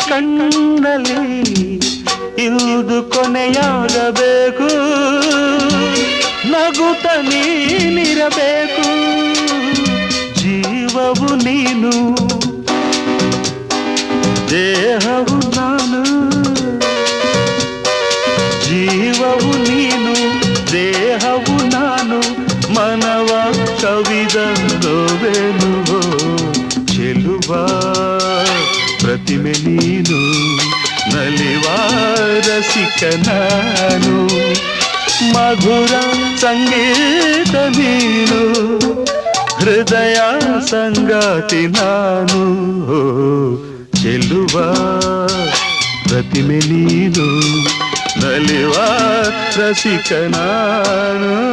ಕಣ್ಣಲ್ಲಿ ಇಂದು ಕೊನೆಯಾಗಬೇಕು, ನಗುತ್ತ ನೀನಿರಬೇಕು. ಜೀವವು ನೀನು, ದೇಹವು ನಾನು. ಜೀವವು ನೀನು, ದೇಹವು ನಾನು. ಮನವ ಕವಿದೋವೆನು ಚೆಲುವ ಪ್ರತಿಮೆ ನೀನು, ನಲಿವ ರಸಿಕ ನಾನು. ಮಧುರ ಸಂಗೀತ ನೀನು, ಹೃದಯ ಸಂಗಾತಿ ನಾನು. ಚೆಲುವ ಪ್ರತಿಮೆ ನೀನು, ನಲಿವ ರಸಿಕ ನಾನು.